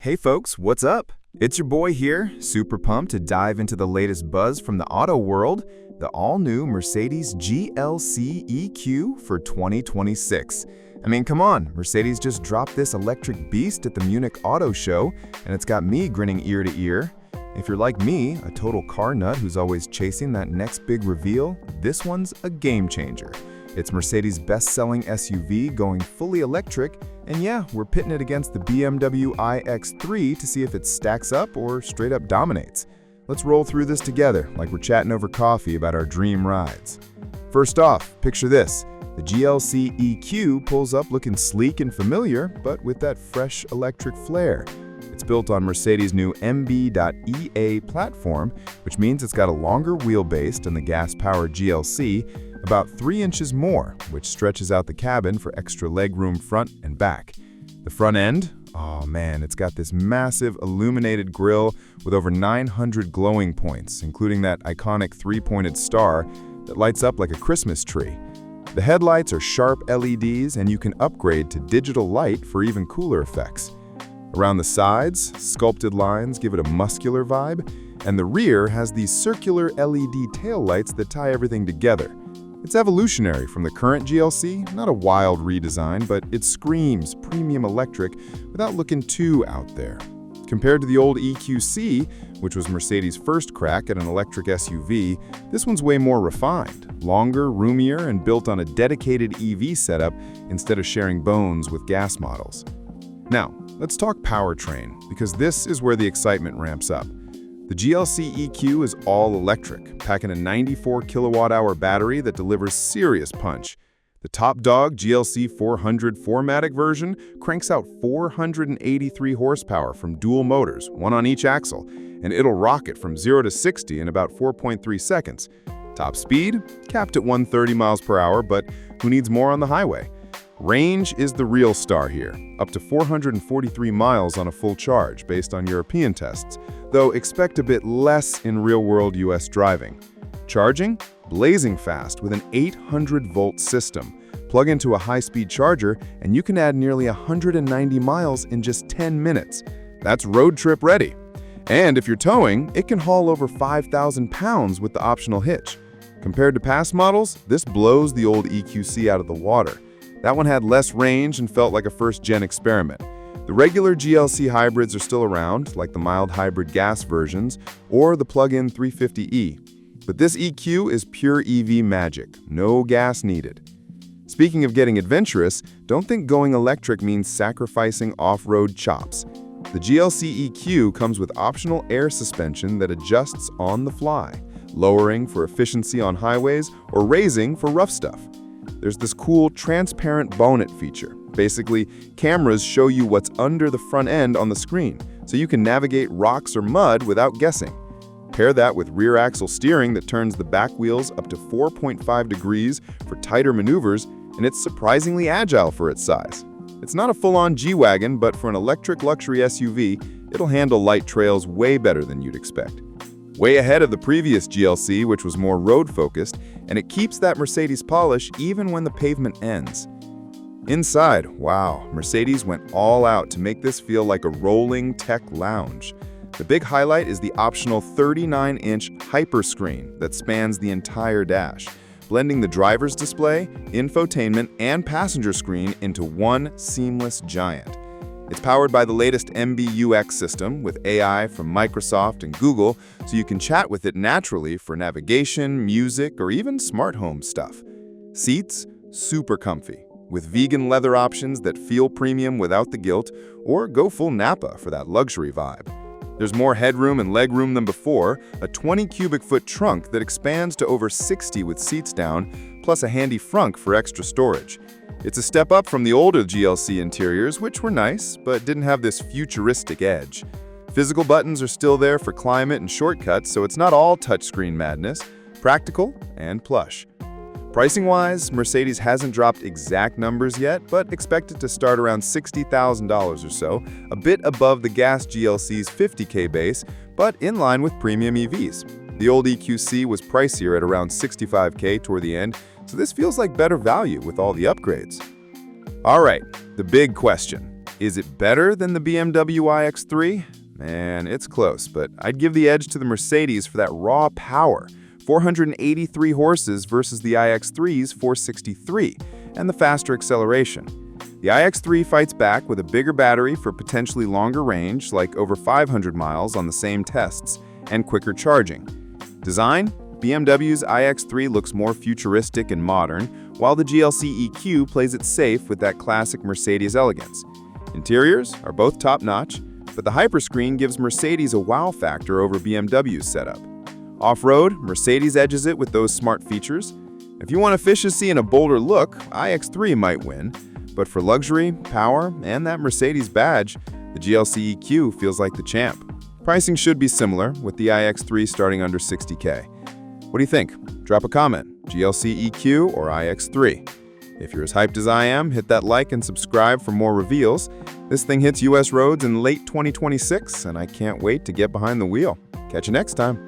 Hey folks, what's up? It's your boy here, super pumped to dive into the latest buzz from the auto world, the all-new Mercedes GLC EQ for 2026. I mean, come on, Mercedes just dropped this electric beast at the Munich Auto Show, and it's got me grinning ear to ear. If you're like me, a total car nut who's always chasing that next big reveal, this one's a game changer. It's Mercedes' best-selling SUV going fully electric, and yeah, we're pitting it against the BMW iX3 to see if it stacks up or straight up dominates. Let's roll through this together like we're chatting over coffee about our dream rides. First off, picture this. The GLC EQ pulls up looking sleek and familiar, but with that fresh electric flair. It's built on Mercedes' new MB.OS AI platform, which means it's got a longer wheelbase than the gas-powered GLC, about 3 inches more, which stretches out the cabin for extra legroom front and back. The front end, oh man, it's got this massive illuminated grille with over 900 glowing points, including that iconic 3-pointed star that lights up like a Christmas tree. The headlights are sharp LEDs, and you can upgrade to digital light for even cooler effects. Around the sides, sculpted lines give it a muscular vibe, and the rear has these circular LED taillights that tie everything together. It's evolutionary from the current GLC, not a wild redesign, but it screams premium electric without looking too out there. Compared to the old EQC, which was Mercedes' first crack at an electric SUV, this one's way more refined, longer, roomier, and built on a dedicated EV setup instead of sharing bones with gas models. Now, let's talk powertrain, because this is where the excitement ramps up. The GLC EQ is all electric, packing a 94 kilowatt-hour battery that delivers serious punch. The top dog GLC 400 4MATIC version cranks out 483 horsepower from dual motors, one on each axle, and it'll rocket from 0 to 60 in about 4.3 seconds. Top speed, capped at 130 miles per hour, but who needs more on the highway? Range is the real star here, up to 443 miles on a full charge based on European tests, though expect a bit less in real-world US driving. Charging? Blazing fast with an 800-volt system. Plug into a high-speed charger and you can add nearly 190 miles in just 10 minutes. That's road trip ready. And if you're towing, it can haul over 5,000 pounds with the optional hitch. Compared to past models, this blows the old EQC out of the water. That one had less range and felt like a first-gen experiment. The regular GLC hybrids are still around, like the mild hybrid gas versions or the plug-in 350e. But this EQ is pure EV magic, no gas needed. Speaking of getting adventurous, don't think going electric means sacrificing off-road chops. The GLC EQ comes with optional air suspension that adjusts on the fly, lowering for efficiency on highways or raising for rough stuff. There's this cool transparent bonnet feature. Basically, cameras show you what's under the front end on the screen, so you can navigate rocks or mud without guessing. Pair that with rear axle steering that turns the back wheels up to 4.5 degrees for tighter maneuvers, and it's surprisingly agile for its size. It's not a full-on G-Wagon, but for an electric luxury SUV, it'll handle light trails way better than you'd expect. Way ahead of the previous GLC, which was more road-focused, and it keeps that Mercedes polish even when the pavement ends. Inside, wow, Mercedes went all out to make this feel like a rolling tech lounge. The big highlight is the optional 39-inch Hyperscreen that spans the entire dash, blending the driver's display, infotainment, and passenger screen into one seamless giant. It's powered by the latest MB.OS system with AI from Microsoft and Google, so you can chat with it naturally for navigation, music, or even smart home stuff. Seats? Super comfy, with vegan leather options that feel premium without the guilt, or go full Napa for that luxury vibe. There's more headroom and legroom than before, a 20 cubic foot trunk that expands to over 60 with seats down, plus a handy frunk for extra storage. It's a step up from the older GLC interiors, which were nice, but didn't have this futuristic edge. Physical buttons are still there for climate and shortcuts, so it's not all touchscreen madness, practical and plush. Pricing-wise, Mercedes hasn't dropped exact numbers yet, but expected to start around $60,000 or so, a bit above the gas GLC's $50K base, but in line with premium EVs. The old EQC was pricier at around $65K toward the end, so this feels like better value with all the upgrades. All right, the big question. Is it better than the BMW iX3? Man, it's close, but I'd give the edge to the Mercedes for that raw power. 483 horses versus the iX3's 463, and the faster acceleration. The iX3 fights back with a bigger battery for potentially longer range, like over 500 miles on the same tests, and quicker charging. Design? BMW's iX3 looks more futuristic and modern, while the GLC EQ plays it safe with that classic Mercedes elegance. Interiors are both top-notch, but the Hyperscreen gives Mercedes a wow factor over BMW's setup. Off-road, Mercedes edges it with those smart features. If you want efficiency and a bolder look, iX3 might win, but for luxury, power, and that Mercedes badge, the GLC EQ feels like the champ. Pricing should be similar, with the iX3 starting under $60K. What do you think? Drop a comment, GLC EQ or iX3. If you're as hyped as I am, hit that like and subscribe for more reveals. This thing hits US roads in late 2026, and I can't wait to get behind the wheel. Catch you next time.